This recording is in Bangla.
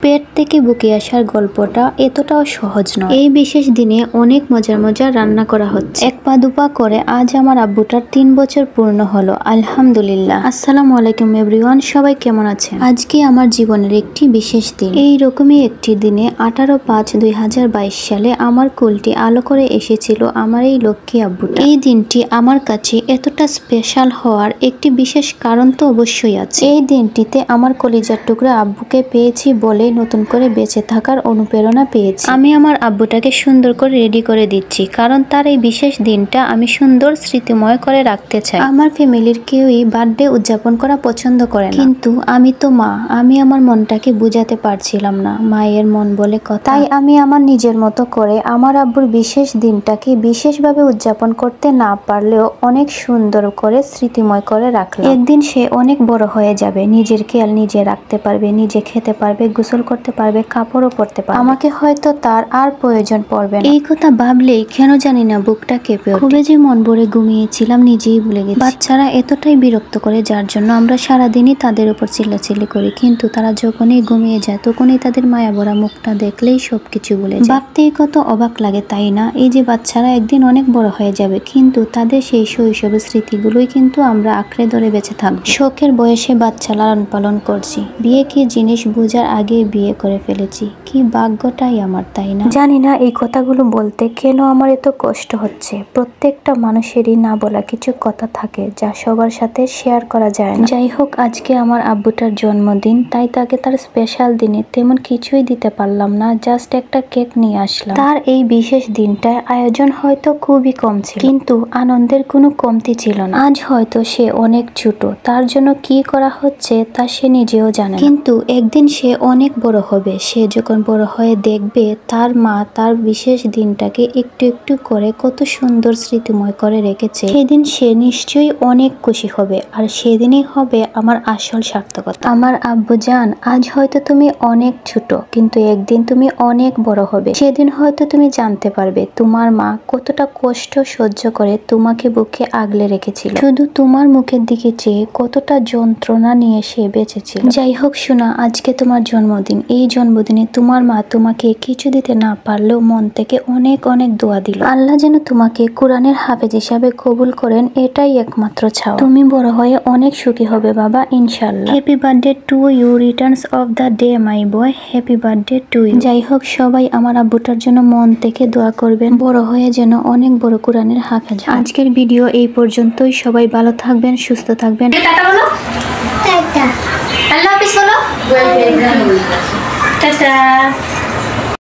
পেট থেকে বুকে আসার গল্পটা এতটাও সহজ নয়। এই বিশেষ দিনে অনেক মজার মজার রান্না করা হচ্ছে। এক পা দুপা করে আজ আমার আব্বুটার 3 বছর পূর্ণ হলো, আলহামদুলিল্লাহ। আসসালামু আলাইকুম এভরিওয়ান, সবাই কেমন আছেন? আজকে আমার জীবনের একটি বিশেষ দিন। এই রকমই একটি দিনে 18/5/2022 সালে আমার কোলটি আলো করে এসেছিল আমার এই লক্ষ্মী আব্বুটা। এই দিনটি আমার কাছে এতটা স্পেশাল হওয়ার একটি বিশেষ কারণ তো অবশ্যই আছে। এই দিনটিতে আমার কলিজার টুকরা আব্বুকে পেয়েছি বলে নতুন করে বেঁচে থাকার অনুপ্রেরণা পেয়েছি। আমি আমার আব্বুটাকে সুন্দর করে রেডি করে দিচ্ছি, কারণ তার এই বিশেষ দিনটা আমি সুন্দর স্মৃতিময় করে রাখতে চাই। আমার ফ্যামিলির কেউই বার্থডে উদযাপন করা পছন্দ করে না, কিন্তু আমি তো মা, আমি আমার মনটাকে বুঝাতে পারছিলাম না। মায়ের মন বলে কথা। তাই আমি আমার নিজের মতো করে আমার আব্বুর বিশেষ দিনটাকে বিশেষভাবে উদযাপন করতে না পারলেও অনেক সুন্দর করে স্মৃতিময় করে রাখলাম। একদিন সে অনেক বড় হয়ে যাবে, নিজের খেয়াল নিজে রাখতে পারবে, নিজে খেতে পারবে, গোসল করতে পারবে, কাপড়ও পরতে পারবে। আমাকে হয়তো তার আর প্রয়োজন পড়বে না। এই কথা ভাবলেই কেন জানি না বুকটা কেঁপে ওঠে। খুবই যে মন ভরে ঘুমিয়েছিলাম নিজেই ভুলে গেছি। বাচ্চারা এতটাই বিরক্ত করে যার জন্য আমরা সারাদিনই তাদের উপর চিল্লাচিল্লি করি, কিন্তু তারা যখনই ঘুমিয়ে যায় তখনই তাদের মায়া ভরা মুখটা দেখলেই সবকিছু ভুলে যায়। ভাবতেই কত অবাক লাগে, তাই না? এই যে বাচ্চারা একদিন অনেক বড় হয়ে যাবে, কিন্তু তাদের সেই শৈশবের স্মৃতিগুলোই কিন্তু আমরা আঁকড়ে ধরে বেঁচে থাকবো। শখের বয়সে বাচ্চা লালন পালন করছি, বিয়ে কি জিনিস বোঝার আগে বিয়ে করে ফেলেছি। কি ভাগ্যটাই আমার, তাই না? জানি না এই কথাগুলো বলতে কেন আমার এত কষ্ট হচ্ছে। প্রত্যেকটা মানুষেরই না বলা কিছু কথা থাকে যা সবার সাথে শেয়ার করা যায় না। যাই হোক, আজকে আমার আব্বুটার জন্মদিন, তাই তাকে তার স্পেশাল দিনে তেমন কিছুই দিতে পারলাম না, জাস্ট একটা কেক নিয়ে আসলাম। তার এই বিশেষ দিনটায় আয়োজন হয়তো খুবই কম ছিল, কিন্তু আনন্দের কোনো কমতি ছিল না। আজ হয়তো সে অনেক ছোট, তার জন্য কি করা হচ্ছে তা সে নিজেও জানে, কিন্তু একদিন সে অনেক বড় হবে। সে যখন বড় হয়ে দেখবে তার মা তার বিশেষ দিনটাকে একটু একটু করে কত সুন্দর স্মৃতিময় করে রেখেছে, সেদিন সে নিশ্চয়ই অনেক খুশি হবে। আর সেদিনই হবে আমার আসল সার্থকতা। আমার আব্বু জান, আজ হয়তো তুমি অনেক ছোট, কিন্তু একদিন তুমি অনেক বড় হবে। সেদিন হয়তো তুমি জানতে পারবে তোমার মা কতটা কষ্ট সহ্য করে তোমাকে বুকে আগলে রেখেছিল, শুধু তোমার মুখের দিকে চেয়ে কতটা যন্ত্রণা নিয়ে সে বেঁচেছিল। যাই হোক শোনা, আজকে তোমার জন্মদিন। এই জন্মদিনে তোমার মা তোমাকে কিছু দিতে না পারলেও মন থেকে অনেক অনেক দোয়া দিল। আল্লাহ যেন তোমাকে কোরআনের হাফেজ হিসাবে কবুল করেন, এটাই একমাত্র চাওয়া। তুমি বড় হয়ে অনেক সুখী হবে বাবা, ইনশাআল্লাহ। Happy birthday to you, returns of the day my boy. Happy birthday to you. যাই হোক, সবাই আমার আব্বুটার জন্য মন থেকে দোয়া করবেন, বড় হয়ে যেন অনেক বড় কোরআনের হাফেজ। আজকের ভিডিও এই পর্যন্তই। সবাই ভালো থাকবেন, সুস্থ থাকবেন। টাটা বলো, টাটা। আল্লাহ হাফেজ বলো, টাটা।